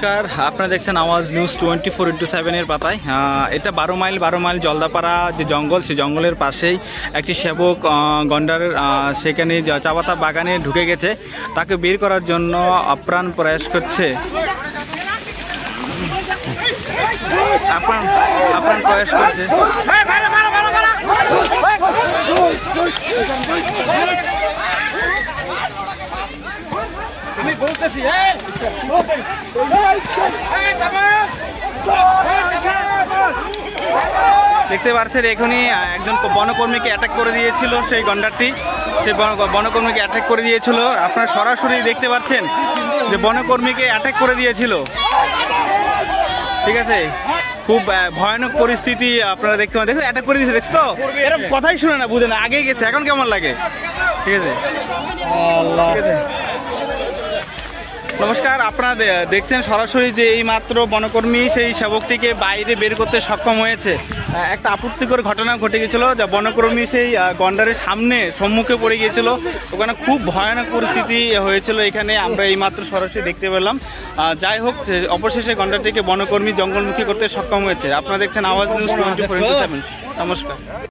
নমস্কার, আপনারা দেখছেন আওয়াজ নিউজ 24x7 এর পাতায়। এটা 12 মাইল জলদাপাড়া যে জঙ্গল, সেই জঙ্গলের পাশেই একটি সেবক গন্ডার সেখানে চা পাতা বাগানে ঢুকে গেছে। তাকে বের করার জন্য আপ্রাণ প্রয়াস করছে, আপ্রাণ প্রয়াস করছে। আমি বলতেছি দেখতে পাচ্ছেন এখনই একজন বনকর্মীকে অ্যাটাক করে দিয়েছিল সেই গন্ডারটি, সেই বনকর্মীকে অ্যাটাক করে দিয়েছিল। আপনারা সরাসরি দেখতে পাচ্ছেন যে বনকর্মীকে অ্যাটাক করে দিয়েছিল। ঠিক আছে, খুব ভয়ানক পরিস্থিতি আপনারা দেখতে পাচ্ছেন। দেখো অ্যাটাক করে দিয়েছে, দেখছো তো? এরকম কথাই শুনে না, বুঝে না, আগেই গেছে। এখন কেমন লাগে? ঠিক আছে, ঠিক আছে। নমস্কার, আপনারা দেখছেন সরাসরি যে এই মাত্র বনকর্মী সেই সেবকটিকে বাইরে বের করতে সক্ষম হয়েছে। একটা আপত্তিকর ঘটনা ঘটে গিয়েছিল, যা বনকর্মী সেই গন্ডারের সম্মুখে পড়ে গিয়েছিল। ওখানে খুব ভয়ানক পরিস্থিতি হয়েছিল। এখানে আমরা এই মাত্র সরাসরি দেখতে পেলাম। যাই হোক, অবশেষে গন্ডারটিকে বনকর্মী জঙ্গলমুখী করতে সক্ষম হয়েছে। আপনারা দেখছেন আওয়াজ নিউজ 24x7। নমস্কার।